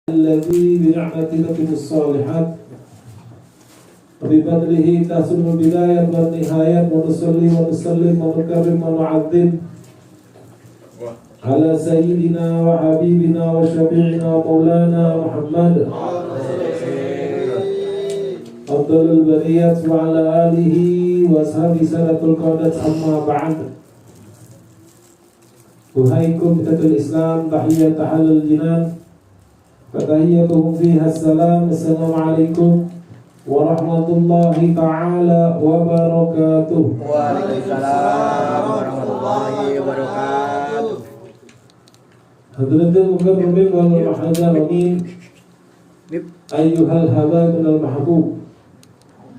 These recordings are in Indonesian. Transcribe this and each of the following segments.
الذي بنعمته تتم الصالحات وبفضله تحسن البداية والنهاية ونصلي ونسلم ونكرم ونعظم على سيدنا وحبيبنا وشفيعنا مولانا محمد أفضل البرية وعلى آله وأصحابه سادة القادة أما بعد. أحييكم بتحية الإسلام تحية تحلل الجنان فتحيتهم فيها السلام. السلام عليكم ورحمة الله تعالى وبركاته. Waalaikumsalam warahmatullahi wabarakatuh. Hadratul mukarramin wal muhadzaramin ayyuhal habaibul mahbub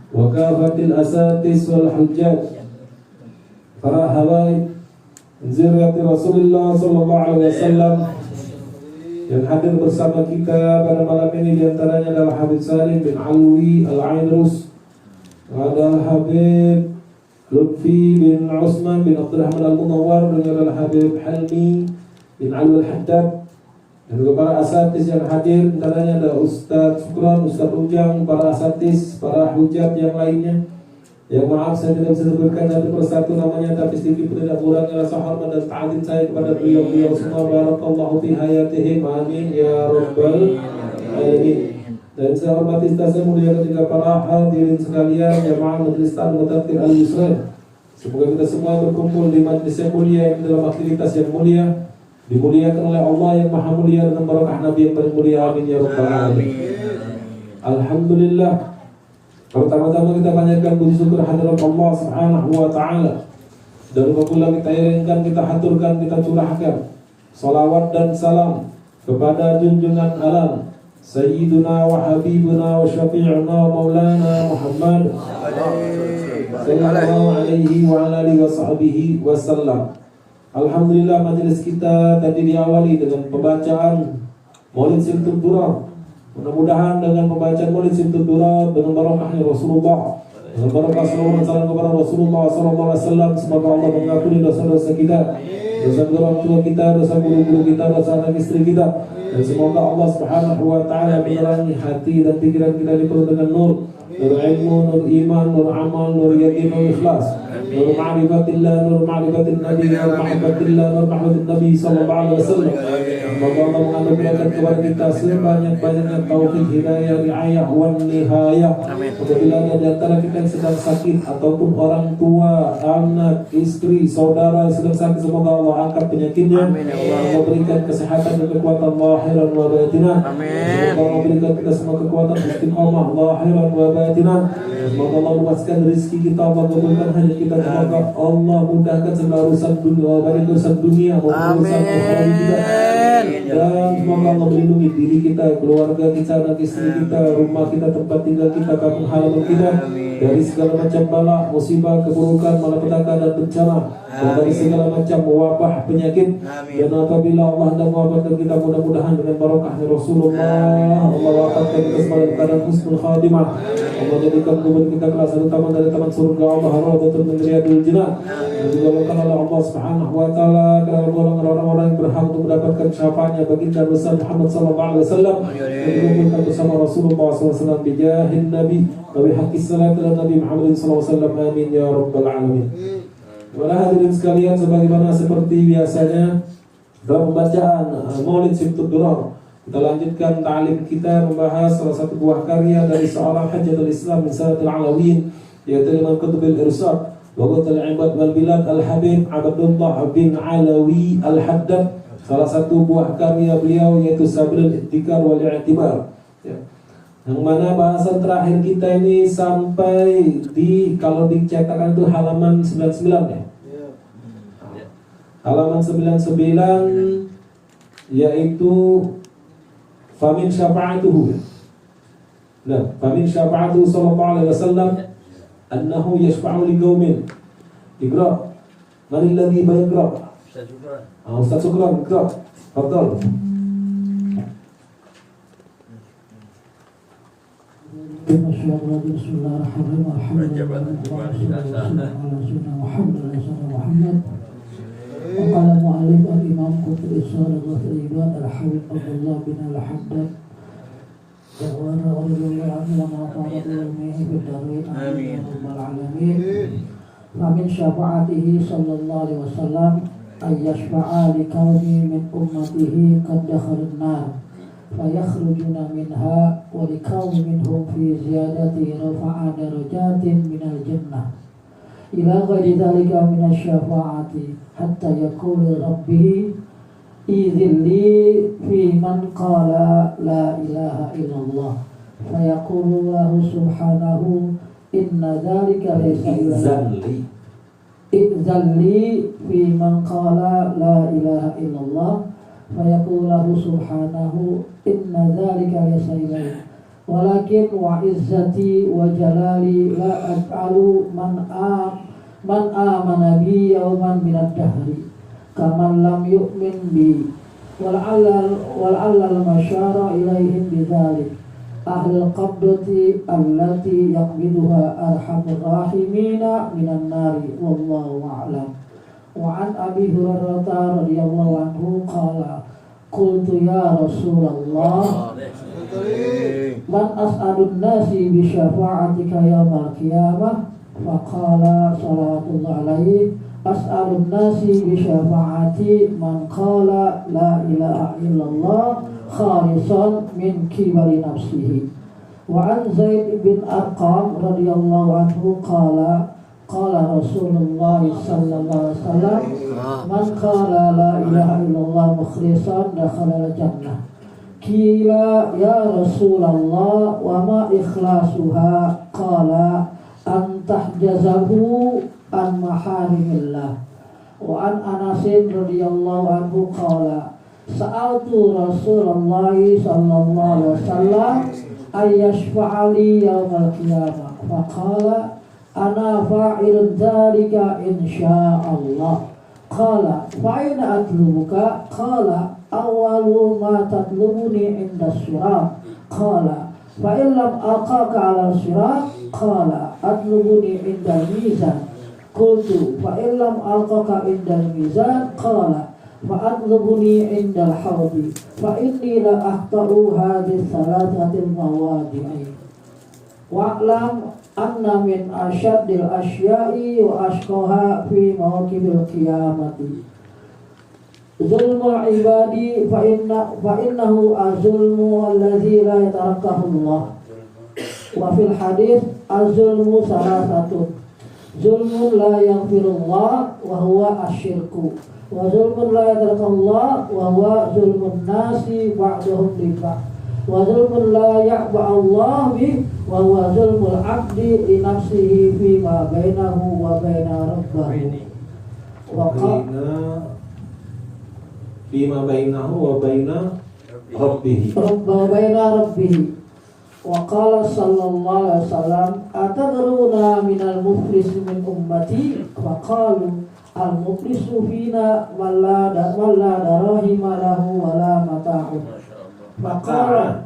wa kafatil asatis wal hujjaj. Para habaib zuriat Rasulullah sallallahu alaihi wasallam yang hadir bersama kita pada malam ini, diantaranya adalah Habib Salim bin Alwi Al-Ainrus, ada Habib Lutfi bin Usman bin Abdurrahman Al-Munawwar, dan adalah Habib Halmi bin Alwi Al-Haddad, dan juga para asatis yang hadir, antaranya ada Ustaz Syukran, Ustaz Ujang, para asatis, para hujat yang lainnya. Ya maaf saya tidak bisa sebutkan satu persatu namanya, tapi sedikit pun tidak kurangnya rasa hormat dan ta'zim saya kepada beliau-beliau semua. Barakallahu fi hayatihim, amin ya rabbal alamin. Dan saya hormati saya muliakan juga para hadirin sekalian, jamaah majelis ta'lim mutattir al-yusra. Semoga kita semua berkumpul di majlis yang mulia, yang dalam aktivitas yang mulia, dimuliakan oleh Allah yang maha mulia dengan barakah Nabi yang paling mulia, amin ya rabbal alamin. Alhamdulillah. Pertama-tama kita panjatkan puji syukur hadirat Allah Subhanahu wa taala. Dan apabila kita iringkan, kita haturkan, kita curahkan salawat dan salam kepada junjungan alam Sayyiduna wa Habibuna wa Syafi'una wa Maulana Muhammad sallallahu alaihi wa alihi wa sahbihi wasallam. Alhamdulillah, majelis kita tadi diawali dengan pembacaan Maulid Simtud Durah. Mudah-mudahan dengan pembacaan Maulid Simtud Durah dengan barakahnya Rasulullah, dengan barakah salawat dan salam kepada Rasulullah sallallahu alaihi wasallam, semoga Allah mengampuni dosa-dosa kita, dosa orang tua kita, dosa guru-guru kita, dosa anak istri kita, dan semoga Allah Subhanahu wa taala menerangi hati dan pikiran kita dipenuhi dengan nur ilmu, nur iman, nur amal, nur yakin, nur ikhlas, nur ma'rifatillah, nur ma'rifatin nabi, nur mahabbatillah, nur mahabbatin nabi sallallahu alaihi wasallam. Semoga Allah menganugerahkan kepada kita sebanyak-banyaknya taufik, hidayah, riayah, wan nihayah. Apabila ada di antara kita yang sedang sakit ataupun orang tua, anak, istri, saudara yang sedang sakit, semoga Allah angkat penyakitnya. Allah berikan kesehatan dan kekuatan lahiran wa batinan. Semoga Allah berikan kita semua kekuatan istiqamah lahiran wa batinan. Semoga Allah luaskan rezeki kita, Allah kabulkan hajat kita, semoga Allah mudahkan segala urusan dunia, baik urusan dunia maupun urusan akhirat kita. Dan semoga Allah melindungi diri kita, keluarga kita, anak istri kita, rumah kita, tempat tinggal kita, kampung halaman kita dari segala macam bala, musibah, keburukan, malapetaka dan bencana, dan dari segala macam wabah, penyakit. Dan apabila Allah hendak mewafatkan kita, mudah-mudahan dengan barakahnya Rasulullah, Allah wafatkan kita sebagai keadaan husnul khatimah. Allah jadikan kubur kita kelas satu taman dari taman surga Allah, rawdatul min riyadil jannah. Dan juga berkah oleh Allah Subhanahu wa taala kepada golongan orang-orang yang berhak untuk mendapatkan syafaatnya baginda Rasul Muhammad sallallahu alaihi wasallam, dan dikumpulkan bersama Rasulullah sallallahu alaihi wasallam bijahin nabi wa bihaqqis salati ala nabi Muhammad sallallahu alaihi wasallam, amin ya rabbal alamin. Para hadirin sekalian, sebagaimana seperti biasanya dalam pembacaan Maulid Simtud Durah, kita lanjutkan ta'lim kita membahas salah satu buah karya dari seorang Hujjatul Islam min Salatul Alawin, yaitu Imam Qutubil Irsyad wa Qutbul Ibad wal Bilad Al-Habib Abdullah bin Alawi Al-Haddad. Salah satu buah karya beliau yaitu Sabilul Ittikal wal I'tibar, ya. Yang mana bahasan terakhir kita ini sampai di, kalau dicetakan itu halaman 99 ya. Halaman 99, yaitu famin syafa'atuhu. Nah, famin syafa'atuhu sallallahu alaihi wasallam annahu yashfa'u li qaumin. Iqra. Man alladhi yaqra? Ustaz Syukran, iqra. Fadhal. Bismillahirrahmanirrahim. Qala mu'allif al-imam Qutubil Irsyad al-Ibad al-Habib Abdullah bin Al-Haddad Amin. Famin syafa'atihi sallallahu alaihi wasallam ayyashfa'a liqaumi min ummatihi qad dakhalun nar fayakhrujuna minha wa liqaumi minhum fi ziyadati rafa'a darajatin minal jannah ila ghairi dhalika minasy syafa'ati hatta yaqulu rabbi idhilli fi man qala la ilaha illallah fayaqulu lahu subhanahu inna dhalika laysa Izalli. Idzalli fi man qala la ilaha illallah fayaqulu lahu subhanahu inna dhalika laysa ilayhi walakin wa izzati wa jalali la af'alu man amana bi yawman minad dahri kaman lam yu'min bi wal'alla al-masyara ilaihim bidzalik ahlul qabdati allati yaqbiduha arhamur rahimina minan nari wallahu a'lam. Wa an Abi Hurairah radhiyallahu anhu qala qultu ya Rasulullah man as'adun nasi bi syafa'atika yaumal qiyamah faqala sallallahu alaihi as'adun nasi bi syafa'ati man qala la ilaha illallah khalisan min kibari nafsihi. Wa an Zaid bin Arqam radhiyallahu anhu qala Rasulullah sallallahu alaihi wasallam man qala la ilaha illallah mukhlishan dakhala al-jannah. Qila ya Rasulullah wa ma ikhlasuha qala an tahjazahu an maharimillah. Wa an Anas radhiyallahu anhu qala sa'altu Rasulullah sallallahu alaihi wasallam ayyashfa'ali yawmal qiyamah faqala ana fa'ilun dzalika insyaallah qala fa'ina atlubuka qala awwalu ma tatlubuni inda sirat qala fa'in lam alqaka 'ala sirat qala atlubuni inda mizan qultu fa'in lam alqaka inda mizan qala fa'atlubuni indal hawdi fa'inni la ahta'u hadhihi thalathatil mawadi'i wa'lam anna min asyaddil asya'i wa ashqaha fi mawaqibil qiyamati zulmul ibadi fa'innahu azulmu alladhi la yatarakahu Allah wa fil hadith azulmu salasatun zulmun la yaghfirullah wa huwa asyirku wa zulmun la yadrakallah wa huwa zulmun nasi ba'dahum li ba'd wa zulmun la ya'ba Allah bi wa huwa zulmul 'abdi li nafsihi fi ma bainahu wa baina rabbih wa Bima bainahu wa baina rabbih wa qala sallallahu alaihi wasallam atadruna minal muflis min ummati wa qalu al-muflisu fina man la darahima lahu wa la mata'u faqala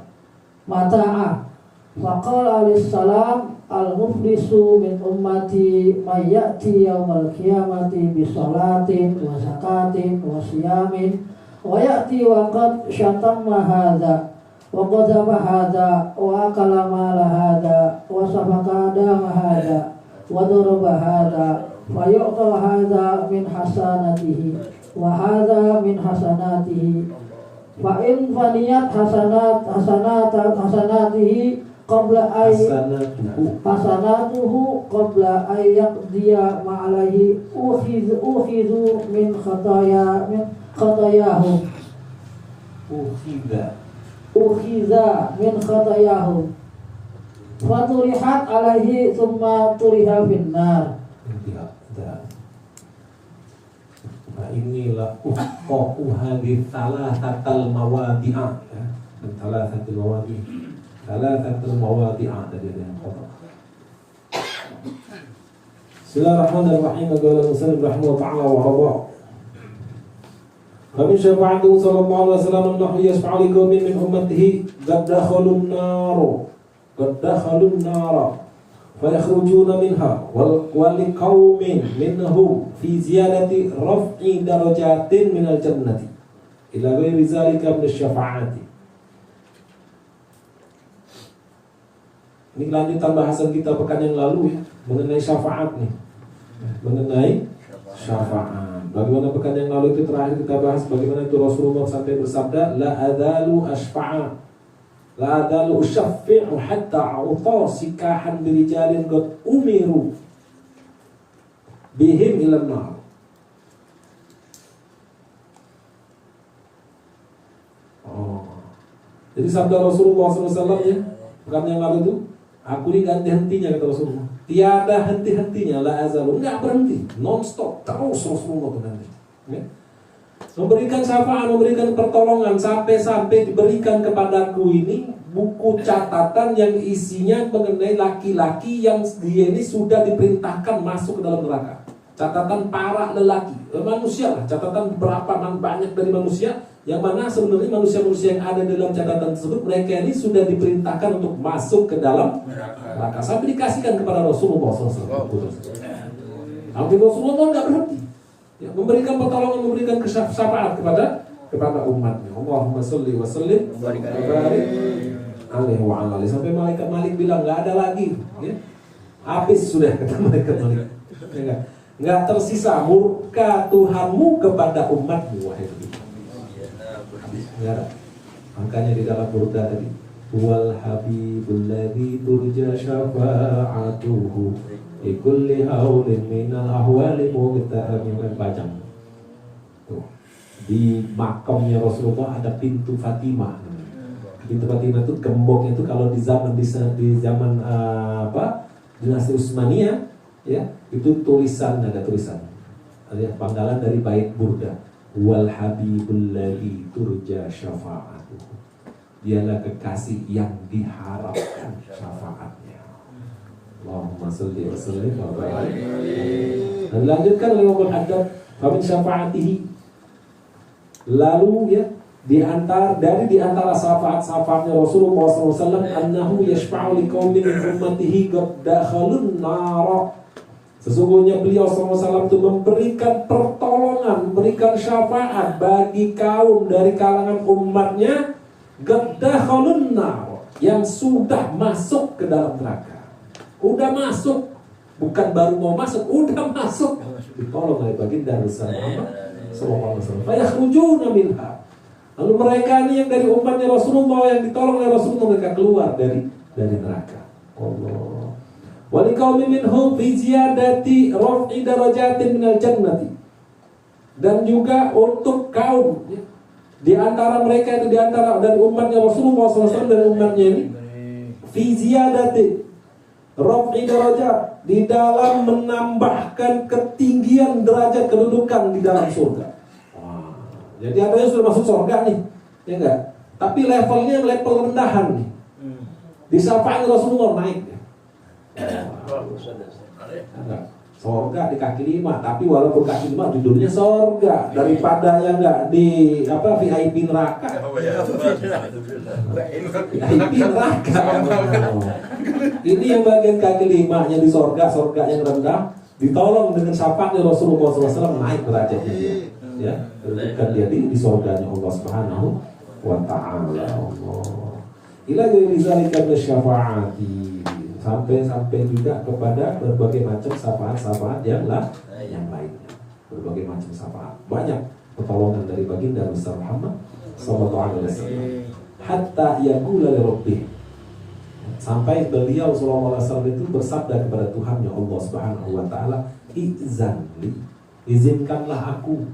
alayhi salam al-muflisu min ummati may ya'ti yawmal qiyamati bi salatin wa zakatin wa siyamin wa ya'ti wa qad syatamma hadha wa qadhaba hadha wa akala mala hadha wa safaka dama hadha wa daraba hadha fa yu'ta hadha min hasanatihi wa hadha min hasanatihi fa in faniyat hasanatihi qabla ay hasanatuhu qabla ay yaqdiya ma'alaihi ukhizu min khatayahu ukhiza min khatayahu faturihat alaihi thumma turiha finnar. Nah inilah hadis salasatal mawadi'ah ya. Salasatul mawadi'ah tadi ada yang kotor. Bismillahirrahmanirrahim. Qala Muslim rahimahullah ta'ala wa radha. Kami syafa'atu sallallahu alaihi wasallam annahu yashfa'u li qaumin min ummatihi qad dakhalun nar fayakhrujuna minha wa li qaumin minhum fi ziyadati raf'i darajatin minal jannati ila ghairi zalika min asy-syafa'ati. Ini lanjutan bahasan kita pekan yang lalu ya, mengenai syafaat nih. Mengenai syafaat. Bagaimana pekan yang lalu itu terakhir kita bahas bagaimana itu Rasulullah sampai bersabda, la adalu asfa'a, la adalu usyaffi'u hatta a'uta sikahan birijalin qad umiru bihim ilan nar. Jadi sabda Rasulullah SAW ya, pekan yang lalu itu, aku ini gak henti-hentinya kata Rasulullah. Tiada henti-hentinya, la azalu, enggak berhenti, non-stop, terus Rasulullah itu nanti ya. Memberikan syafaat, memberikan pertolongan, sampai-sampai diberikan kepadaku ini buku catatan yang isinya mengenai laki-laki yang dia ini sudah diperintahkan masuk ke dalam neraka. Catatan para lelaki, manusia lah, catatan berapa banyak dari manusia, yang mana sebenarnya manusia-manusia yang ada dalam catatan tersebut, mereka ini sudah diperintahkan untuk masuk ke dalam neraka. Sampai dikasihkan kepada Rasulullah SAW. Tapi Rasulullah nggak berhenti, ya, memberikan pertolongan, memberikan syafaat kepada umatnya. Allahumma sholli wa sallim wa barik alaihi wa ala alihi. Sampai malaikat Malik bilang nggak ada lagi, ya. Habis sudah kata malaikat Malik. Nggak tersisa murka Tuhanmu kepada umatmu, wahai Nabi. Ya, makanya di dalam burda tadi, wal habibul ladzi turja syafa'atuhu li kulli haulin minal ahwali muqtaramin bajang. Tuh. Di makamnya Rasulullah ada pintu Fatimah. Pintu Fatimah itu gemboknya itu kalau di zaman dinasti Utsmaniyah ya, itu ada tulisan. Ada panggalan dari bait burda. Wal habibul ladzi turja syafa'atuhu. Dialah kekasih yang diharapkan syafaatnya. Allahumma sholli wa sallim wa barik. Dan lanjutkan oleh Imam Al-Haddad, fa min syafa'atihi. Lalu ya, di antara syafaat-syafaatnya Rasulullah SAW, annahu yashfa'u liqaumin min ummatihi qad dakhalun nar. Sesungguhnya beliau SAW itu memberikan pertolongan, memberikan syafaat bagi kaum dari kalangan umatnya gadakhalun nar, yang sudah masuk ke dalam neraka. Udah masuk, bukan baru mau masuk, udah masuk. Ditolong oleh baginda Rasulullah SAW. Fayakhrujuna minha. Lalu mereka ini yang dari umatnya Rasulullah, yang ditolong oleh Rasulullah, mereka keluar dari neraka. Allah. Walikaumi minhum fi ziyadati raf'i darajatin minal jannati. Dan juga untuk kaum ya, di antara mereka itu, di antara dari umatnya Rasulullah SAW, dari umatnya ini, fi ziyadati raf'i darajat, di dalam menambahkan ketinggian derajat kedudukan di dalam surga. Jadi ada yang sudah masuk surga nih, ya enggak? Tapi levelnya level rendahan nih. Di syafaat Rasulullah naik. Enggak. Sorga di kaki 5, tapi walaupun kaki 5 judulnya sorga, daripada yang enggak di VIP neraka. VIP neraka. Ini yang bagian kaki 5-nya di sorga yang rendah, ditolong dengan syafaatnya Rasulullah SAW, naik derajatnya dia. Ya, kedudukan dia di sorganya Allah Subhanahu wa Ta'ala. Allah. Ila ghairi zalika syafaati. Sampai juga kepada berbagai macam syafaat yang lainnya, berbagai macam syafaat, banyak pertolongan dari baginda besar Muhammad sallallahu alaihi wasallam, hatta yaqula li rabbih, sampai beliau sallallahu alaihi wasallam itu bersabda kepada Tuhannya Allah Subhanahu wa Ta'ala, izanli, izinkanlah aku,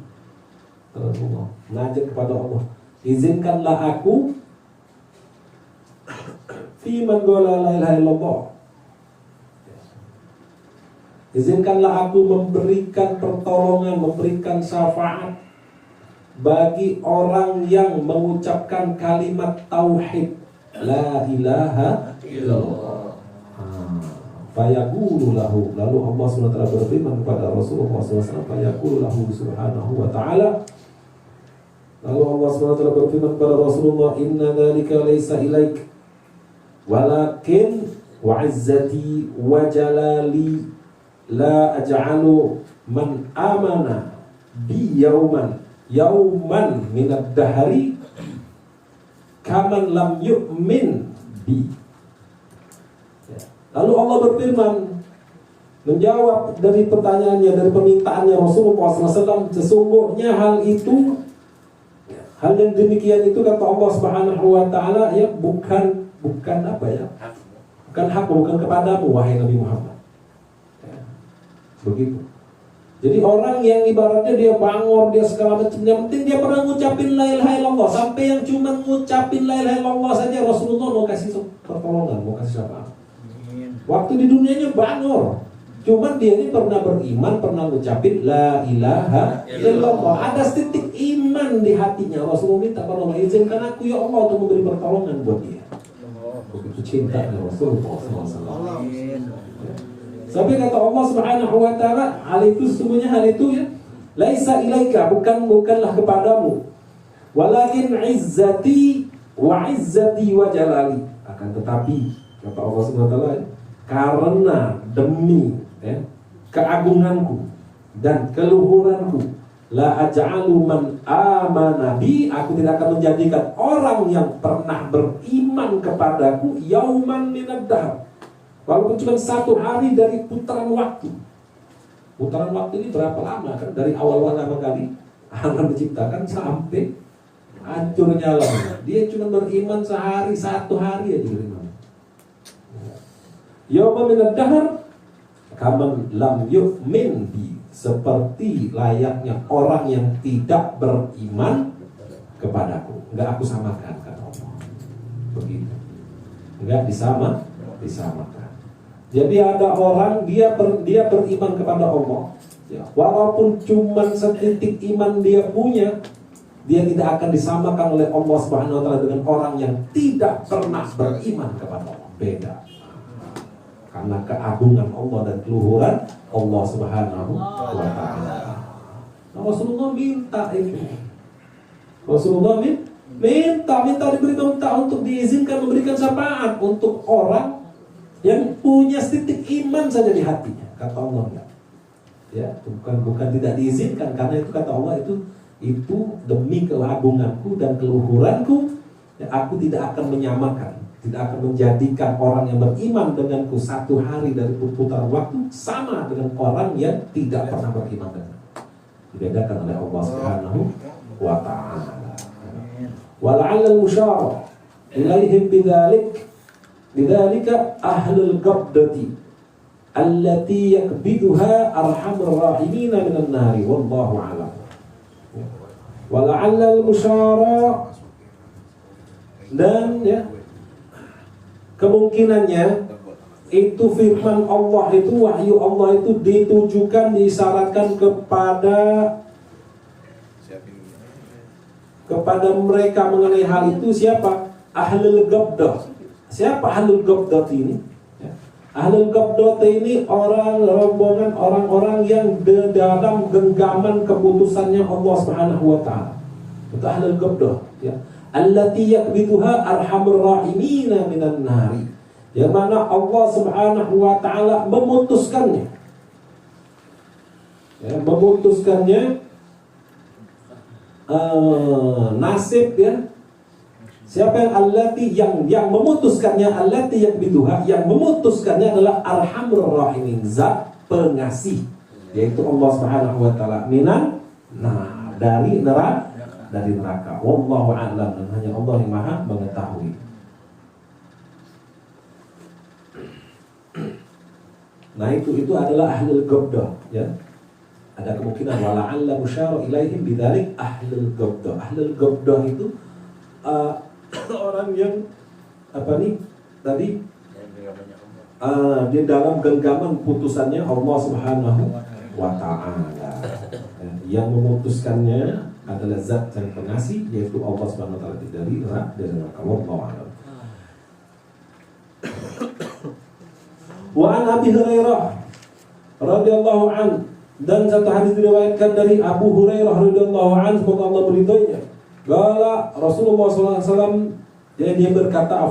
Rasulullah ngajak kepada Allah, izinkanlah aku fi man qala la ilaha illallah, izinkanlah aku memberikan pertolongan, memberikan syafaat bagi orang yang mengucapkan kalimat tauhid la ilaha illallah. Fayaqulu lahu, lalu Allah SWT berfirman kepada Rasulullah SAW, fayaqulu lahu subhanahu wa ta'ala, lalu Allah SWT berfirman kepada Rasulullah, inna dzalika laysa ilaik walakin wa izzati wa jalali la aj'alu man amana bi yauman minad dahri kaman lam yu'min bi. Lalu Allah berfirman, menjawab dari pertanyaannya, dari permintaannya Rasulullah SAW, sesungguhnya hal yang demikian itu kata Allah Subhanahu wa taala ya bukan apa ya? Bukan hak, bukan kepadamu wahai Nabi Muhammad. Ya, begitu. Jadi orang yang ibaratnya dia bangor, dia segala macam, yang penting dia pernah ngucapin la ilaha illallah. Sampai yang cuma ngucapin la ilaha illallah saja Rasulullah mau kasih pertolongan, mau kasih syafaat. Waktu di dunianya bangor, cuman dia ini pernah beriman, pernah ngucapin la ilaha illallah. Ada titik iman di hatinya. Rasulullah minta kepada Allah, izinkan aku ya Allah untuk memberi pertolongan buat dia. Begitu cinta Rasulullah SAW. Sampai kata Allah Subhanahu wa taala, hal itu sesungguhnya hal itu ya laisa ilaika, bukanlah kepadamu, walakin izzati wa jalali, akan tetapi kata Allah Subhanahu wa taala, karena demi ya, keagunganku dan keluhuranku, la aj'alu man amana bi, aku tidak akan menjadikan orang yang pernah beriman kepadaku yauman minad dahr, walaupun cuma satu hari dari putaran waktu. Putaran waktu ini berapa lama kan? Dari awal pertama kali alam diciptakan sampai hancurnya alam. Dia cuma beriman satu hari aja beriman. Yauma minad dahr kaman lam yu'min bi, seperti layaknya orang yang tidak beriman kepadaku. Enggak aku samakan kata Allah. Begitu. Enggak disamakan. Jadi ada orang dia beriman kepada Allah, ya, walaupun cuma setitik iman dia punya, dia tidak akan disamakan oleh Allah Subhanahu wa taala dengan orang yang tidak pernah beriman kepada Allah. Beda. Karena keagungan Allah dan keluhuran Allah Subhanahu wa taala. Nah, Rasulullah minta itu. Rasulullah minta untuk diizinkan memberikan syafaat untuk orang yang punya setitik iman saja di hatinya, kata Allah enggak. Ya, bukan tidak diizinkan, karena itu kata Allah itu demi keagunganku dan keluhuranku, ya, aku tidak akan menyamakan, tidak akan menjadikan orang yang beriman denganku satu hari dari putaran waktu sama dengan orang yang tidak pernah beriman denganku. Dibedakan oleh Allah Subhanahu wa taala. Wala'allal musyara ilaihim bidzalika ahlul qabdati allati yakbiduha arhamur rahimin minan nari wallahu a'lam. Wala'allal musyara, dan ya kemungkinannya itu firman Allah itu, wahyu Allah itu ditujukan, diisyaratkan kepada mereka mengenai hal itu. Siapa? Ahlul Qabdah. Siapa Ahlul Qabdah ini? Ya. Ahlul Qabdah ini rombongan orang-orang yang dalam genggaman keputusannya Allah Subhanahu wa taala. Itu Ahlul Qabdah, ya. Allati yakbiduha arhamur rahimin minan nari. Yang mana Allah Subhanahu wa taala memutuskannya. Ya, memutuskannya nasib, ya. Siapa yang allati yang memutuskannya, allati yakbiduha, yang memutuskannya adalah arhamur rahimin, zat pengasih, yaitu Allah Subhanahu wa taala, minan dari neraka. Wallahu a'lam, dan hanya Allah yang Maha mengetahui. Nah itu adalah ahlul qabdah, ya. Ada kemungkinan wala'alla musyara ilaihim bidzalik ahlul qabdah. Ahlul qabdah itu orang yang di dalam genggaman putusannya Allah Subhanahu wa ta'ala. Yang memutuskannya adalah zat yang pengasih, yaitu Allah Subhanahu wa ta'ala, dari neraka. Wallahu a'lam. Wa an Abi Hurairah radhiyallahu anhu, dan satu hadis diriwayatkan dari Abu Hurairah radhiyallahu anhu, semoga Allah meridhoinya. Gala Rasulullah SAW, dia berkata,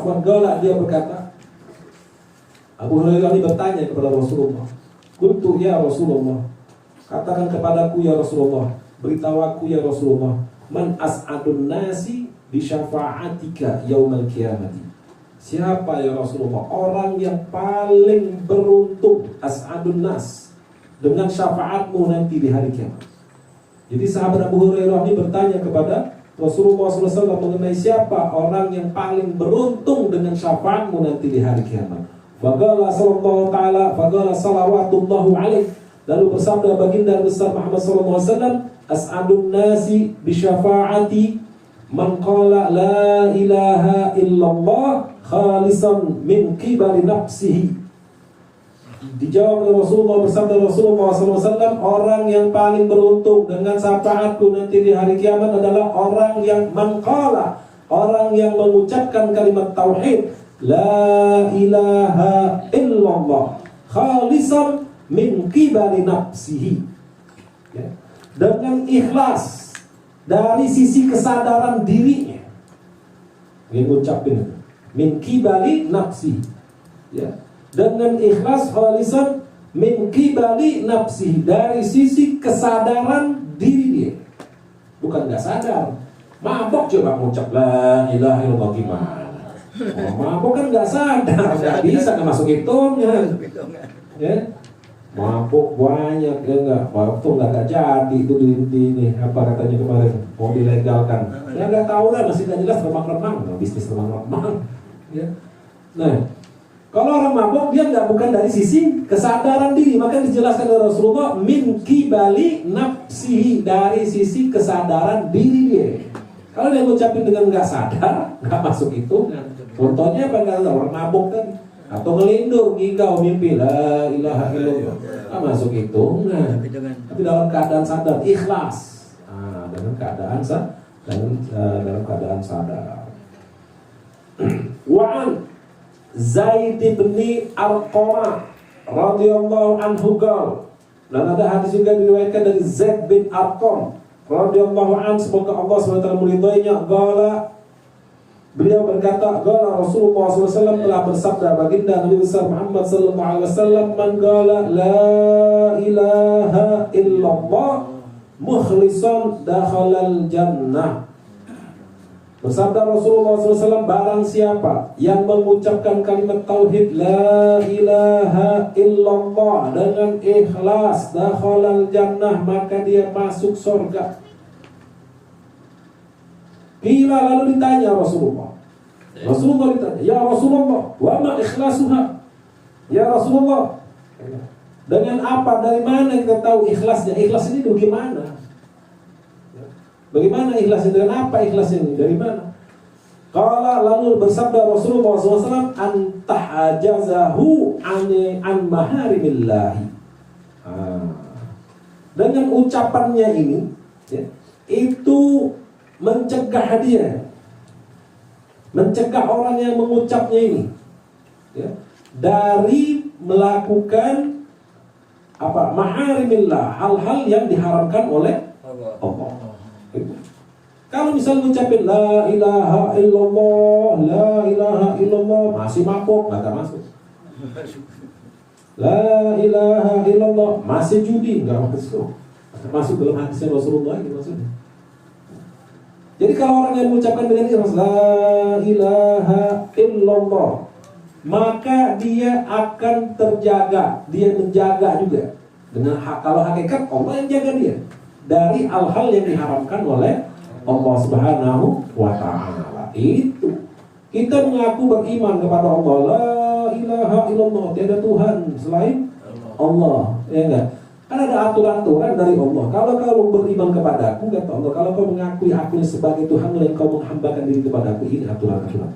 Abu Hurairah ini bertanya kepada Rasulullah, "Qultu ya Rasulullah, katakan kepadaku ya Rasulullah, beritahu aku ya Rasulullah, man as'adun nasi bi syafa'atika yaumal qiyamati." Siapa ya Rasulullah? Orang yang paling beruntung, as'adun nas, dengan syafaatmu nanti di hari kiamat. Jadi sahabat Abu Hurairah ini bertanya kepada Rasulullah SAW mengenai siapa orang yang paling beruntung dengan syafaatmu nanti di hari kiamat. Faqala sallallahu ta'ala, faqala salawatullahu alaih. Lalu bersabda baginda besar Muhammad SAW, as'adun nasi bisyafaati man qala la ilaha illallah khalisan min qibali nafsihi. Dijawab oleh Rasulullah, bersabda Rasulullah SAW, orang yang paling beruntung dengan syafaatku nanti di hari kiamat adalah orang yang mengqala, orang yang mengucapkan kalimat tauhid la ilaha illallah khalisan min qibali nafsihi, ya, dengan ikhlas dari sisi kesadaran dirinya. Dia ngucapin min qibali nafsi, ya, dengan ikhlas khalisan min qibali nafsi, dari sisi kesadaran diri dia. Bukan nggak sadar. Mabok coba ngucap la ilaha illallah gimana? Oh, mabok kan nggak sadar, nggak bisa nggak masuk hitungnya. Ya, mabok banyak ya nggak, waktu nggak jadi itu di ini apa katanya kemarin mau dilegalkan. Ya nggak tahu lah, masih nggak jelas, remang-remang, bisnis remang-remang. Ya. Nah, kalau orang mabok dia bukan dari sisi kesadaran diri, maka dijelaskan oleh Rasulullah min qibali nafsihi, dari sisi kesadaran diri dia. Kalau dia ngucapin dengan nggak sadar, nggak masuk itu. Contohnya apa, nggak tahu, orang mabok kan, atau ngelindur, ngigau, mimpi la ilaha illallah, nggak masuk itu. Nah, tapi dalam keadaan sadar, ikhlas, dalam keadaan sadar. Wa'an Zaid bin Arqamah radhiyallahu anhu qala, dan ada hadis juga diriwayatkan dari Zaid bin Arqam radhiyallahu anhu, semoga Allah SWT meridhoinya, qala, beliau berkata, qala Rasulullah SAW telah bersabda baginda Nabi besar Muhammad sallallahu alaihi wasallam, man qala la ilaha illallah mukhlishan dakhalal jannah. Bersabda Rasulullah SAW, barang siapa yang mengucapkan kalimat tauhid la ilaha illallah dengan ikhlas, dakhalal jannah, maka dia masuk surga. Qila, lalu ditanya Rasulullah ditanya, ya Rasulullah, wa ma ikhlasuha? Ya Rasulullah, dengan apa, dari mana kita tahu ikhlasnya? Ikhlas ini bagaimana? Bagaimana ikhlasnya? Dengan apa ikhlasnya ini? Dari mana? Qala, lalu bersabda Rasulullah SAW, antahajazahu an maharimillahi. Dengan ucapannya ini, ya, itu mencegah dia, mencegah orang yang mengucapnya ini, ya, dari melakukan apa, maharimillah, hal-hal yang diharamkan oleh Allah. Kalau misalnya mengucapin la ilaha illallah, la ilaha illallah, masih mabuk, nggak masuk. La ilaha illallah, masih judi, nggak masuk. Masuk dalam hadisnya Rasulullah ini maksudnya. Jadi kalau orang yang mengucapkan dengan ikhlas la ilaha illallah, maka dia akan terjaga, dia menjaga juga dengan kalau hakikat Allah yang jaga dia dari hal-hal yang diharamkan oleh Allah Subhanahu wa ta'ala. Itu kita mengaku beriman kepada Allah, la ilaha illallah, tiada Tuhan selain Allah, ya enggak? Kan ada aturan-aturan dari Allah. Kalau kau beriman kepadaku, kata Allah, kalau kau mengakui aku sebagai Tuhan dan kau menghambakan diri kepadaku, ini aturan-aturan.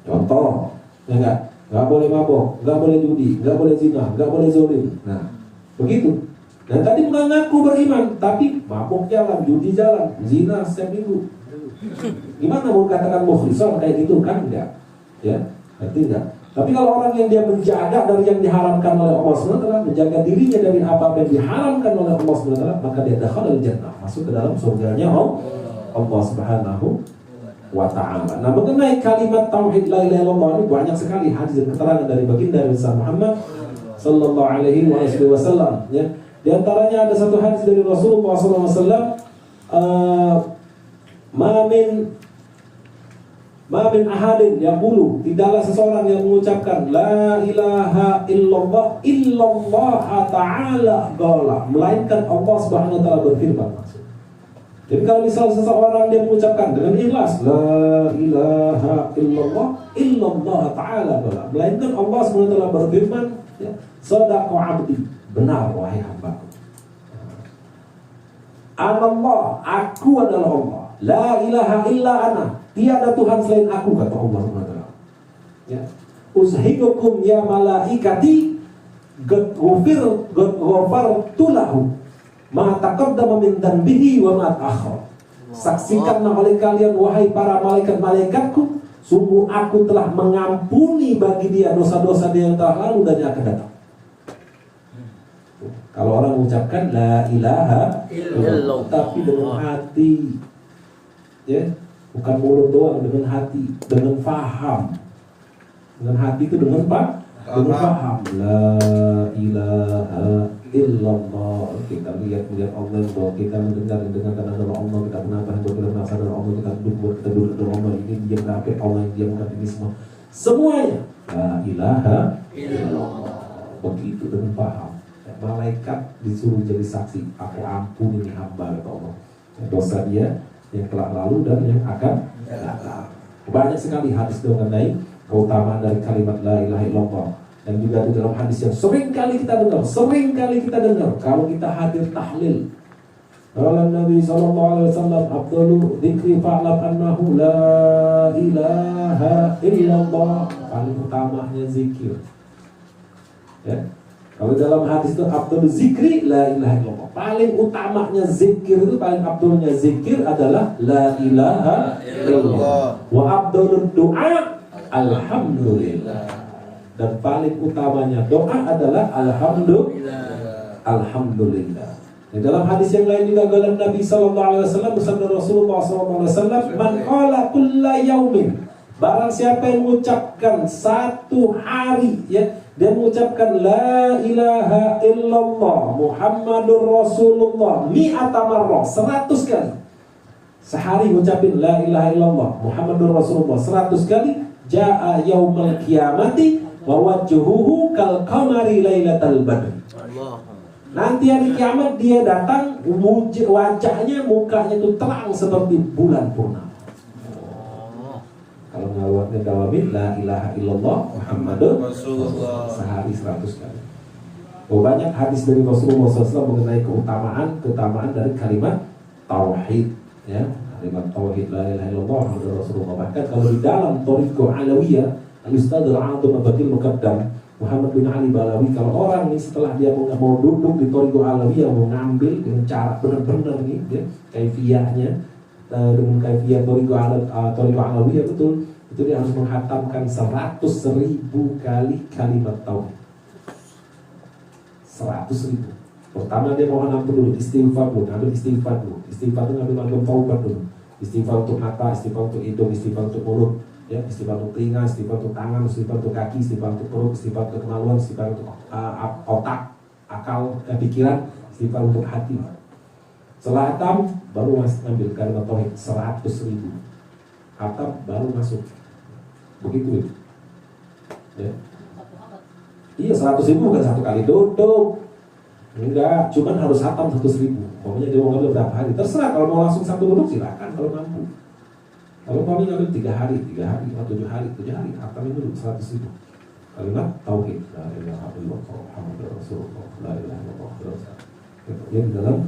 Contoh, ya enggak? Enggak boleh mabok, enggak boleh judi, enggak boleh zina, enggak boleh zalim. Nah, begitu. Dan tadi mengaku beriman, tapi mabok jalan, judi jalan, zina setiap minggu. Gimana mau katakan mukhlishan kayak gitu? Kan enggak, ya, berarti enggak. Tapi kalau orang yang dia menjaga dari yang diharamkan oleh Allah SWT, menjaga dirinya dari apa yang diharamkan oleh Allah SWT, maka dia dakhalal jannah, masuk ke dalam surganya Allah Subhanahu wa ta'ala. Nah, mengenai kalimat tauhid la ilaha illallah ini banyak sekali hadis dan keterangan dari baginda Nabi Muhammad sallallahu alaihi wasallam, ya. Di antaranya ada satu hadis dari Rasulullah sallallahu alaihi wasallam, ma min Ma min ahadin yaqulu, tidaklah seseorang yang mengucapkan la ilaha illallah ta'ala qala, melainkan Allah Subhanahu wa taala berfirman. Jadi kalau misalnya seseorang dia mengucapkan dengan ikhlas la ilaha illallah ta'ala qala, melainkan Allah Subhanahu wa taala berfirman, ya, sadaqa 'abdi, benar wahai hamba-Ku. Anallah, aku adalah Allah. La ilaha illa ana, tiada Tuhan selain aku, kata Allah SWT. Ya. Ushidukum ya malaikati qad ghafartu lahu ma taqaddama min dhanbihi wa ma ta'akhkhar. Saksikanlah oleh kalian wahai para malaikat-malaikatku, sungguh aku telah mengampuni bagi dia dosa-dosa dia yang telah lalu dan yang akan datang. Kalau orang mengucapkan la ilaha illallah tapi dengan hati, ya, bukan mulut doang, dengan hati, dengan faham. Dengan hati itu dengan faham. La ilaha illallah. Kita lihat Allah, bahwa kita mendengarkan adalah Allah, kita menafas, kita merasa adalah Allah, kita duduk adalah Allah, ini dia menafik Allah, dia menafik ini semua. Semuanya la ilaha illallah. Begitu dengan faham. Malaikat disuruh jadi saksi, aku ampuni ini hamba, kata Allah, dosa dia yang telah lalu dan yang akan datang. Banyak sekali hadis mengenai keutamaan dari kalimat la ilaha illallah. Dan juga di dalam hadis yang sering kali kita dengar kalau kita hadir tahlil. Qala Nabi sallallahu alaihi wasallam, afdalu dzikri fa'lam annahu la ilaha illallah. Paling utamanya zikir. Ya. Kalau dalam hadis itu afdalu zikri la ilaha illallah. Paling utamanya zikir itu, paling afdalnya zikir adalah la ilaha illallah. Wa afdalud du'a alhamdulillah. Dan paling utamanya doa adalah alhamdulillah. Di dalam hadis yang lain juga dalam Nabi sallallahu alaihi wasallam, bersabda Rasulullah sallallahu alaihi wasallam, man qala kulla yaumin, barang siapa yang mengucapkan satu hari, ya, dia mengucapkan la ilaha illallah Muhammadur Rasulullah mi'ata marrah, 100 kali. Sehari mengucapin la ilaha illallah Muhammadur Rasulullah 100 kali, jaa yaumal qiyamati wa wajhuhu kal qamari lailatal badr. Nanti hari kiamat dia datang, wajahnya, mukanya itu terang seperti bulan purnama. Kalau ngawatnya dawamin la ilaha illallah Muhammadur Rasulullah sehari 100 kali. Banyak hadis dari Rasulullah SAW mengenai keutamaan dari kalimat tauhid, ya, kalimat tauhid la ilaha illallah Muhammadur Rasulullah. Bahkan kalau di dalam Thariqah Alawiyah, Al-Ustadz Al-A'dham Abadil Muqaddam Muhammad bin Ali Balawi, kalau orang ini setelah dia mau duduk di Thariqah Alawiyah, mau ngambil dengan cara benar-benar nih, ya, kaifiyahnya, dengan kaifiyah Thariqah Alawiyah betul, itu dia harus menghatamkan 100.000 kali kalimat tauhid. 100.000. Pertama dia mohon ampun dulu, istighfar dulu, ngambil istighfar dulu. Istighfar itu ngambil taubat dulu. Istighfar untuk mata, istighfar untuk hidung, istighfar untuk mulut, ya, istighfar untuk telinga, istighfar untuk tangan, istighfar untuk kaki, istighfar untuk perut, istighfar untuk kemaluan, istighfar untuk otak, akal, pikiran, istighfar untuk hati. Setelah hatam baru ngambil kalimat tauhid 100.000. Hatam baru masuk. Begitu. Ya. Iya, 100.000 bukan satu kali duduk. Enggak, cuman harus hatam 100.000. Pokoknya dia mau ngambil berapa hari, terserah. Kalau mau langsung satu duduk silakan kalau mampu. Kalau kami ngambil 3 hari, atau 7 hari, hatamnya dulu 100.000. Kalimat tauhid, la ilaha illallah Muhammadur Rasulullah, la ilaha illallah. Kemudian dalam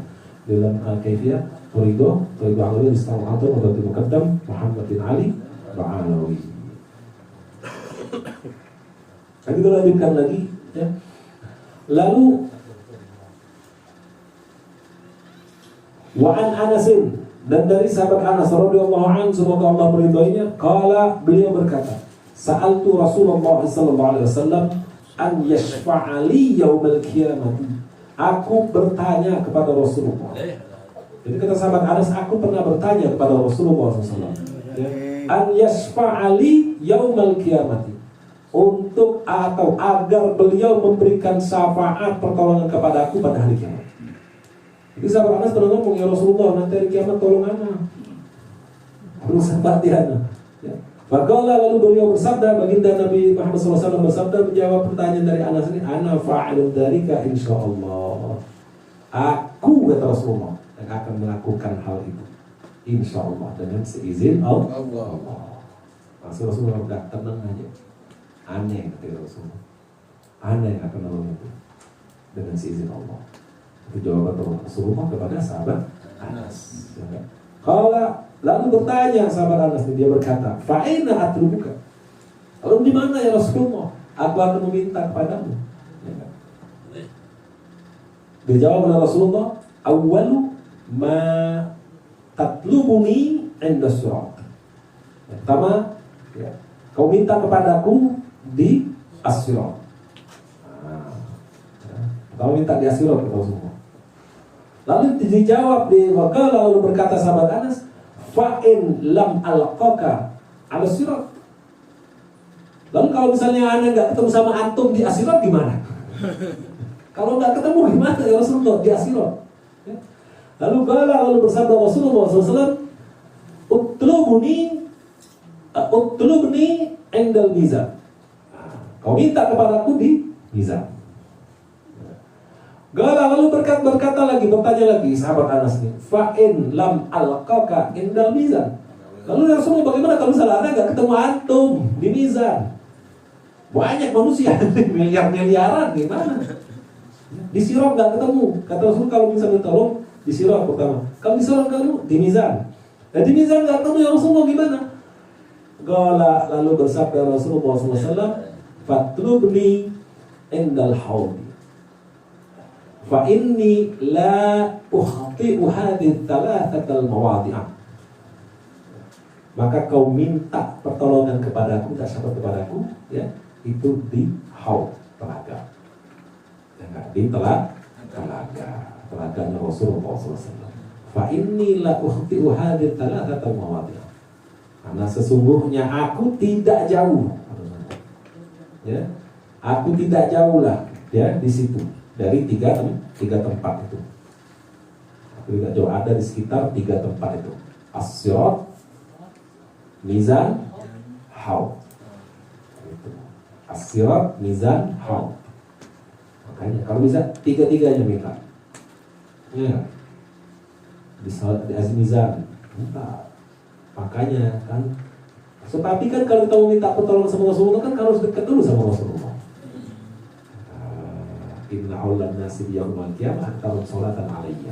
kaifiyah Thariqah Alawiyah di Ustadz Al-A'dham Abadil Muqaddam Muhammad bin Ali Ba'alawi. Nah, kita lanjutkan lagi, ya. Lalu wa'an Anasin, dan dari sahabat Anas radhiyallahu anhu, semoga Allah meridhoinya, qala, beliau berkata, sa'altu Rasulullah sallallahu alaihi wasallam an yashfa'ali yaumal qiyamah. Aku bertanya kepada Rasulullah. Jadi kata sahabat Anas, aku pernah bertanya kepada Rasulullah SAW, ya, an yashfa'ali yaumal qiyamah, untuk atau agar beliau memberikan syafaat pertolongan kepada aku pada hari kiamat. Jadi sahabat Anas pernah ngomong, ya Rasulullah, nanti hari kiamat tolong ana, harus sahabat dia, ya. Faqala, lalu beliau bersabda, baginda Nabi Muhammad SAW bersabda menjawab pertanyaan dari Anas ini, ana fa'ilun dzalika insyaallah. Aku, kata Rasulullah, yang akan melakukan hal itu insyaallah dengan seizin Allah. Maksud Rasulullah udah tenang aja. Aneh kata Rasulullah. Aneh yang akan melakukan itu dengan seizin Allah. Itu jawaban Rasulullah kepada sahabat Anas. Kalau lalu bertanya sahabat Anas, dia berkata, fa'ina atrubuka. Lalu di mana ya Rasulullah? Aku akan meminta kepadamu. Dijawab oleh Rasulullah, awwalu ma tatlubuni inda surat. Pertama, ya, kau minta kepadaku di as-sirat. Kau minta di as-sirat kata Rasulullah. Lalu dijawab di Waqala, lalu berkata sahabat Anas, fa'in lam alqaka ala sirat. Lalu kalau misalnya Anda nggak ketemu sama antum di as-sirat gimana? Kalau nggak ketemu gimana ya Rasulullah di as-sirat? Ya. Lalu bersabda Rasulullah SAW, utlubni indal mizan. Kau minta kepadaku di mizan. Lalu berkata lagi, bertanya lagi sahabat Anas ini, fa'in lam alqaka indal mizan. Lalu Rasulullah, bagaimana kalau misalnya Anda nggak ketemu antum di mizan? Banyak manusia, miliar-miliaran, gimana? Di sirat nggak ketemu. Kata Rasul, kalau misalnya tolong di sirat pertama. Kalau di sirat kamu di mizan. Nah di mizan nggak ketemu ya Rasulullah, gimana? Lalu bersabda Rasulullah SAW, fatlubni indal haud. Fa inni la ukhti'u hadhihi thalathatal mawadi'ah. Maka kau minta pertolongan kepadaku, tak sabar kepadaku, ya, itu di haud, telaga. Ya, di telaganya Rasulullah SAW. Fa inni la ukhti'u hadhihi thalathatal mawadi'ah. Karena sesungguhnya aku tidak jauh, ya, aku tidak jauh lah, ya, di situ. Dari tiga tempat itu. Tidak jauh, ada di sekitar 3 tempat itu. As-sirat, mizan, haud. As-sirat, mizan, haud. Makanya kalau bisa 3-tiganya minta. Ya. Di mizan minta. Makanya kan. Tetapi kan kalau kita minta pertolongan sama Rasulullah kan harus dekat dulu sama Rasulullah. Inna awlan nasi biyawmal qiyamah aktarum sholatan alaiya.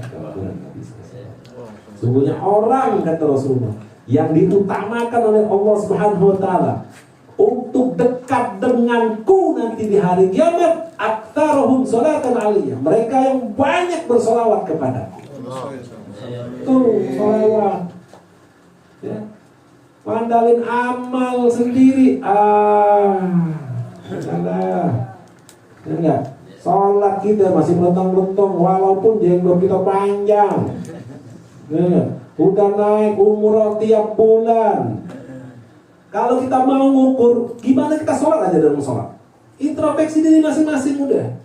Sungguhnya orang, kata Rasulullah, yang diutamakan oleh Allah Subhanahu wa taala untuk dekat denganku nanti di hari kiamat, aktaruhum sholatan alaiya. Mereka yang banyak bersolawat kepadaku. Tuh, solawat. Ya. Mandalin amal sendiri. Salah. Enggak. Sholat kita masih melentang-melentong walaupun jenggot kita panjang. Udah naik umur tiap bulan. Kalau kita mau ngukur gimana kita sholat aja dalam sholat, introspeksi diri masing-masing udah.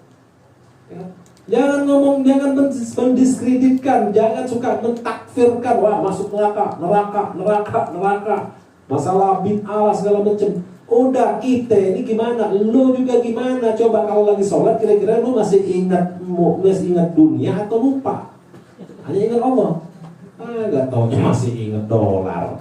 Ya. Jangan ngomong, jangan mendiskreditkan, jangan suka mentakfirkan, wah masuk neraka, masalah bid'ah segala macam. Udah kita ini gimana? Lu juga gimana? Coba kalau lagi sholat kira-kira lu masih ingat dunia atau lupa? Hanya ingat Allah. Gak taunya masih ingat dolar.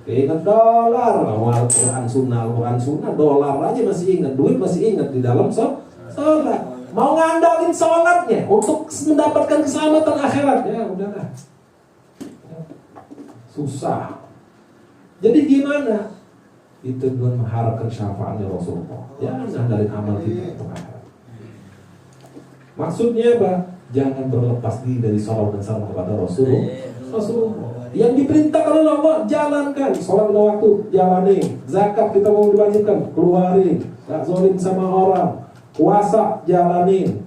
Ingat dolar. Al-Quran sunnah, dolar aja masih ingat. Duit masih ingat di dalam sholat. Mau ngandalin sholatnya untuk mendapatkan keselamatan akhirat. Ya udahlah. Susah. Jadi gimana? Itu dengan mengharapkan syafaatnya Rasulullah. Jangan ngandalin amal kita untuk akhirat. Maksudnya apa? Jangan berlepas diri dari salat dan salam kepada Rasulullah. Yang diperintahkan oleh Allah jalankan. Salat pada waktu jalani. Zakat kita mau diwajibkan, keluarin. Tak zalim sama orang. Puasa jalanin.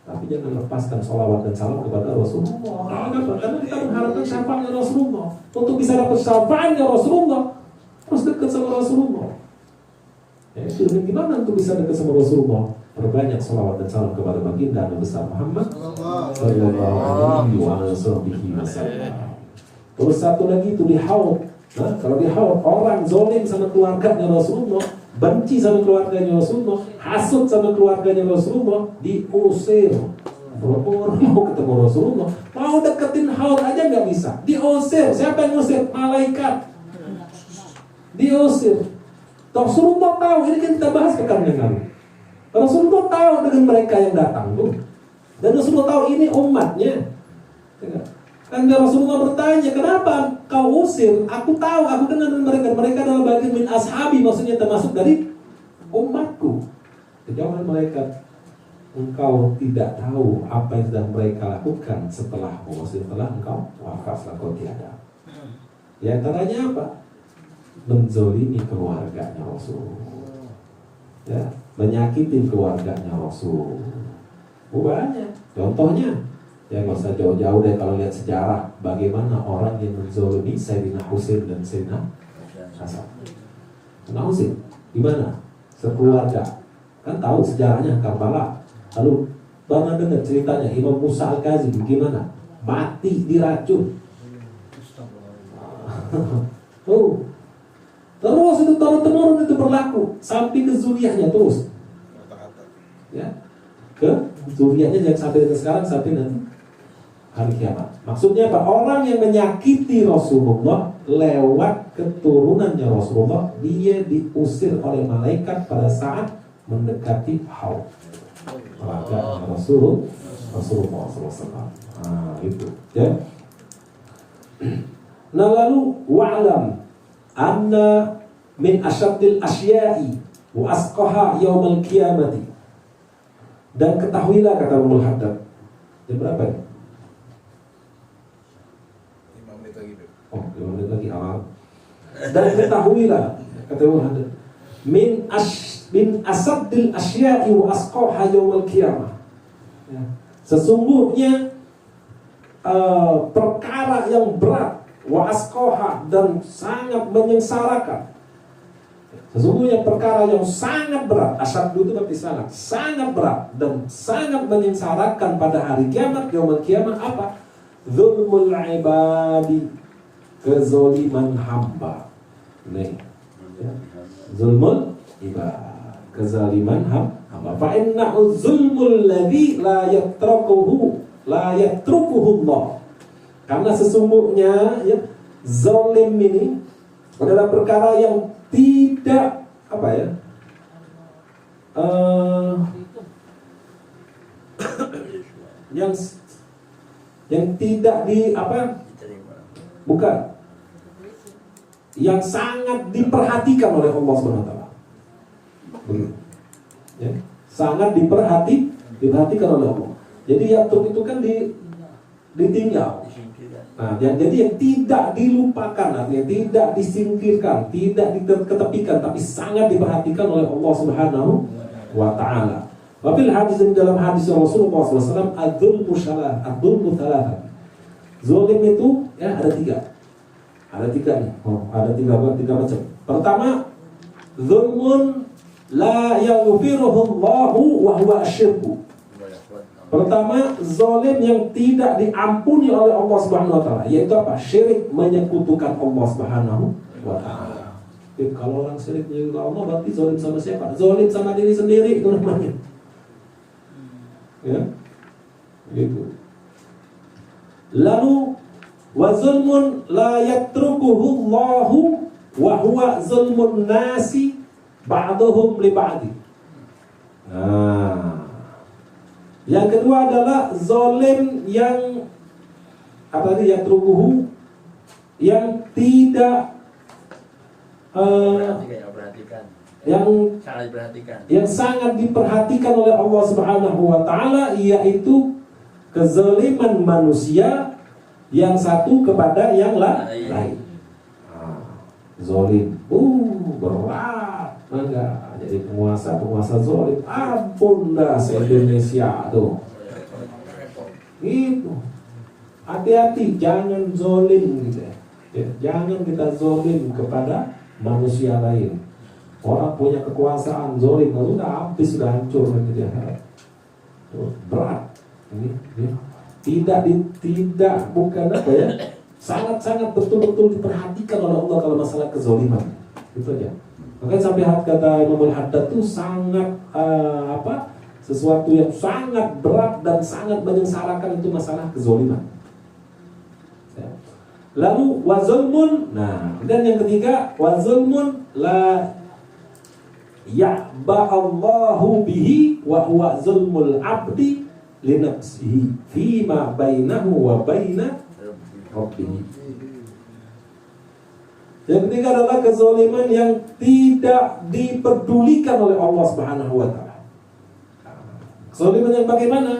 Tapi jangan lepaskan salawat dan salam kepada Rasulullah. Kenapa? Karena kita mengharapkan syafaatnya Rasulullah. Untuk bisa dapat syafaatnya Rasulullah, harus dekat sama Rasulullah. Ya, itu gimana untuk bisa dekat sama Rasulullah? Perbanyak salawat dan salam kepada baginda Nabi besar Muhammad sallallahu alaihi wasallam. Terus satu lagi itu di haud. Nah, kalau di haud, orang zolim sama keluarganya Rasulullah, benci sama keluarganya Rasulullah, hasut sama keluarganya Rasulullah, diusir. Orang mau ketemu Rasulullah, mau deketin haud aja nggak bisa, diusir. Siapa yang usir? Malaikat. Diusir. Rasulullah tahu, ini kan kita bahas pekan yang lalu. Rasulullah tahu dengan mereka yang datang tuh, dan Rasulullah tahu ini umatnya. Dan Rasulullah bertanya, kenapa kau usir? Aku tahu, aku dengar dengan mereka adalah bagian min ashabi, maksudnya termasuk dari umatku. Dijawab malaikat, engkau tidak tahu apa yang sedang mereka lakukan setelahmu, maksudnya setelah engkau wafat, setelah kau tiada. Ya antaranya apa? Menzolimi keluarganya Rasul, ya, menyakiti keluarganya Rasul. Banyak contohnya. Ya nggak usah jauh-jauh deh kalau lihat sejarah bagaimana orang yang menzolimi Sayyidina Husain dan Sayyidina Hasan. Sayyidina Husain gimana? Sekeluarga. Kan tahu sejarahnya Karbala. Lalu pernah dengar ceritanya Imam Musa Al-Kazim gimana? Mati diracun. Oh. Terus itu turun-temurun itu berlaku sampai ke zuriyahnya terus. Ya. Ke zuriyahnya yang sampai sekarang sampai nanti hari kiamat. Maksudnya apa? Orang yang menyakiti Rasulullah lewat keturunannya Rasulullah, dia diusir oleh malaikat pada saat mendekati haud. Maka Rasulullah SAW. Nah, itu. Ya. Nah lalu wa'lam anna min asyaddil asya'i wa asqaha yaumal qiyamati. Dan ketahuilah kata Umul Haddad. Jam berapa ya? 5 menit lagi. Oh, 5 menit lagi awal. Dan ketahuilah kata Umul Haddad, min asaddil asya'i wa asqaha yaumal qiyamah. Ya. Sesungguhnya perkara yang berat wa asqaha dan sangat menyengsarakan. Sesungguhnya perkara yang sangat berat, asyaddu itu berarti sangat berat dan sangat menyengsarakan pada hari kiamat, yaumul kiamat apa? Zulmul ibadi, kezoliman hamba. Nih, ya. Zulmul ibad, kezaliman hamba. Fa innahu zulmul ladzi la yatrukuhu Allah. Karena sesungguhnya ya, zalim ini adalah perkara yang tidak apa ya? Yang tidak di apa? Bukan. Yang sangat diperhatikan oleh Allah Subhanahu wa taala. Ya, sangat diperhatikan oleh Allah. Jadi yatruk itu kan ditinggal. Nah, jadi yang tidak dilupakan, artinya tidak disingkirkan, tidak diketepikan, tapi sangat diperhatikan oleh Allah Subhanahu wa taala. Wafil hadis, dalam hadis Rasulullah SAW, adzulmu thalatha. Zalim itu ya ada tiga. Ada tiga nih. Oh, ada tiga macam. Pertama, zulmun la yaghfiruhu Allahu wa huwa asyirku. Pertama, zalim yang tidak diampuni oleh Allah Subhanahu wa taala, yaitu apa? Syirik, menyekutukan Allah Subhanahu wa taala. Kalau orang syirik menyekutukan Allah, berarti zalim sama siapa? Zalim sama diri sendiri itu namanya. Ya. Gitu. Lalu wa zulmun la yatrukuhu Allahu wa huwa zulmun nasi ba'dhum li ba'di. Nah, yang kedua adalah zalim yang apa tadi, yang terukuhu, yang tidak yang sangat diperhatikan oleh Allah Subhanahu wa taala, yaitu kezaliman manusia yang satu kepada yang lain. Zalim, berat, enggak. Jadi penguasa zalim, ampun dah se-Indonesia tuh. Gitu. Hati-hati, jangan zalim gitu ya. Jangan kita zalim kepada manusia lain. Orang punya kekuasaan zalim, sudah habis, sudah hancur gitu ya. Berat. Ini. Tidak bukan apa ya? sangat-sangat betul-betul diperhatikan oleh Allah kalau masalah kezaliman. Itu aja. Makanya sampai kata Imam Al-Haddad itu sangat sesuatu yang sangat berat dan sangat menyengsarakan itu masalah kezaliman. Ya. Lalu wazulmun, nah dan yang ketiga wazulmun la ya'ba'allahu bihi wa huwa zulmul abdi li nafsihi fima bainahu wa baina rabbih. Yang ketiga adalah kezaliman yang tidak diperdulikan oleh Allah Subhanahu wa taala. Kezaliman yang bagaimana?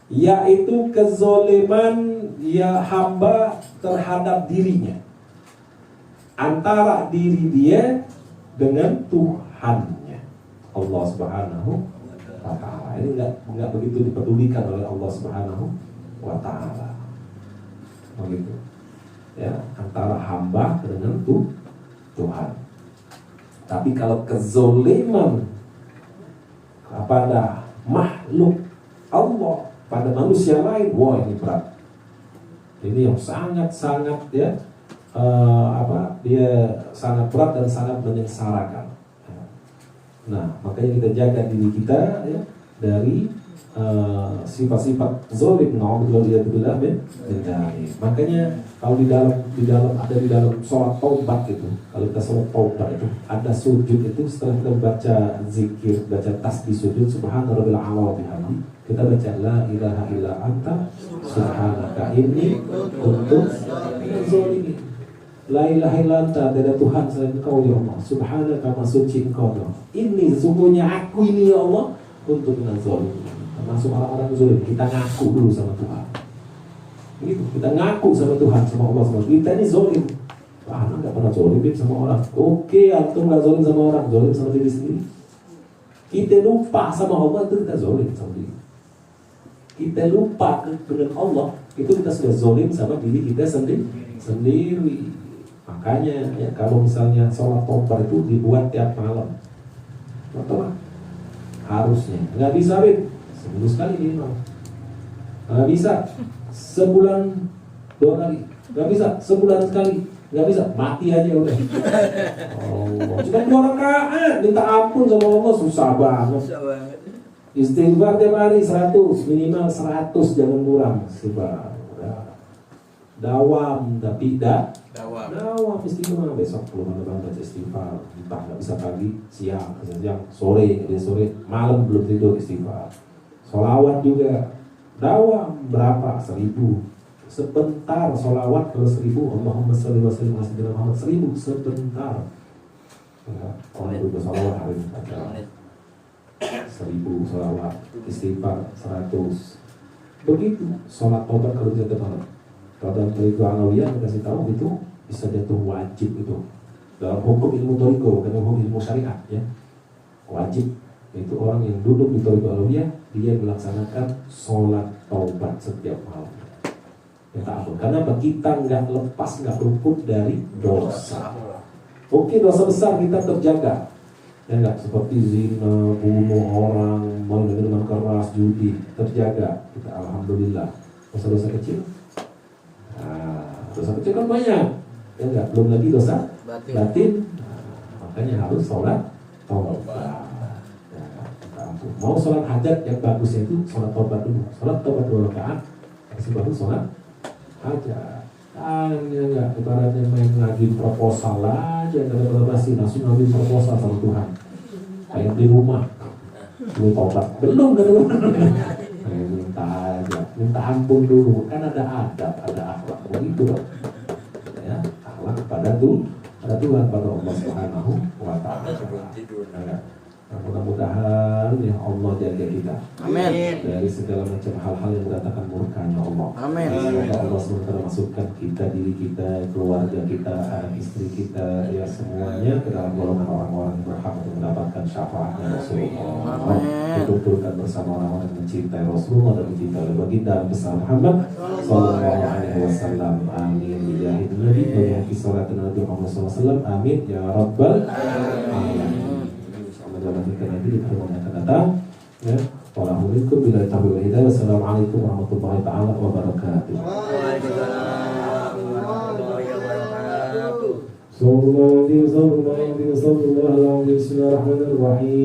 Yaitu kezaliman ya hamba terhadap dirinya. Antara diri dia dengan Tuhannya. Allah Subhanahu wa taala. Ini enggak begitu diperdulikan oleh Allah Subhanahu wa taala. Begitu. Ya, antara hamba dengan Tuhan. Tapi kalau kezaliman kepada makhluk Allah, pada manusia lain, wah ini berat. Ini yang sangat-sangat ya dia sangat berat dan sangat menyengsarakan. Nah, makanya kita jaga diri kita ya dari sifat-sifat zalim. Nauzubillah min dzalik. Makanya kalau di dalam sholat taubat itu, kalau kita sholat taubat itu ada sujud itu setelah kita baca zikir, baca tasbih sujud subhanarabbil a'la wa bihamdi, kita baca la ilaha illa anta subhanaka inni kuntu minaz zalimin. La ilaha illa anta, tidak ada Tuhan selain Engkau ya Allah. Subhanaka, maha suci Engkau ya Allah. Ini sesungguhnya aku ini ya Allah kuntu minaz zalimin. Termasuk orang-orang zalim, kita ngaku dulu sama Tuhan. Gitu, kita ngaku sama Tuhan, sama Allah, sama kita ini zalim. Anak nggak pernah zalim sama orang. Oke, antum nggak zalim sama orang, zalim sama diri sendiri. Kita lupa sama Allah itu kita zalim sama diri. Kita lupa dengan Allah itu kita sudah zalim sama diri kita sendiri. Makanya ya, kalau misalnya sholat taubat itu dibuat tiap malam, betul? Harusnya nggak bisa seminggu sekali minimal. Nggak bisa sebulan 2 kali, nggak bisa sebulan sekali, nggak bisa mati aja udah. Oh, cuma 2 rakaat minta ampun sama Allah susah banget. Istighfar tiap hari 100 minimal 100 jangan kurang. Istighfar. Dawam tapi dawam istighfar. Besok belum ada banget baca istighfar. Entah nggak bisa pagi, siang, sore, malam belum tidur istighfar. Sholawat juga dawam berapa? 1000. Sebentar sholawat kalau 1000. Allahumma sholli wa sallim ala sayyidina Muhammad 1000 sebentar. Orang itu sholawat hari ini aja 1000 sholawat, istighfar 100. Begitu sholat taubat kalau kita malam. Kalau dalam Thariqah Alawiyah kasih tahu itu bisa jatuh wajib itu dalam hukum ilmu Thariqah, bukan hukum ilmu syariat ya. Wajib itu orang yang duduk di Thariqah Alawiyah dia melaksanakan sholat taubat setiap malam. Minta ampun. Karena kita nggak lepas, nggak luput dari dosa. Oke, dosa besar kita terjaga. Ya nggak seperti zina, bunuh orang, minuman keras, judi, terjaga. Kita alhamdulillah. Dosa-dosa kecil. Nah, dosa kecil kan banyak. Ya nggak, belum lagi dosa batin. Nah, makanya harus sholat taubat. Mau sholat hajat yang bagusnya itu sholat taubat dulu. Sholat taubat 2 rakaat, kasih baru sholat hajat. Ya enggak, ibaratnya main ngajuin proposal aja, ada basi langsung ngajuin proposal sama Tuhan. Kayak di rumah, belum taubat, belum dari rumah. Minta aja, minta ampun dulu. Kan ada adab, ada akhlak begitu loh. Ya, akhlak pada Tuhan, pada Allah Subhanahu wa taala. Nah, mudah-mudahan ya Allah jaga kita. Amin. Dari segala macam hal-hal yang mendatangkan murkanya Allah. Amin. Semoga Allah SWT masukkan kita, diri kita, keluarga kita, anak istri kita, ya semuanya ke dalam golongan orang-orang yang berhak untuk mendapatkan syafaatnya Rasulullah. Dikumpulkan bersama orang-orang yang mencintai Rasulullah dan mencintai baginda besar Muhammad Sallallahu Alaihi Wasallam. Amin. Ya Nabi, bagi salat Nabi Muhammad SAW. Amin. Ya Rabbal Alamin. Dalam kita nanti di pertemuan yang akan datang ya. Waalaikumsalam bila taufiq wal hidayah. Wassalamualaikum warahmatullahi taala wabarakatuh. Waalaikumsalam. Bismillahirrahmanirrahim.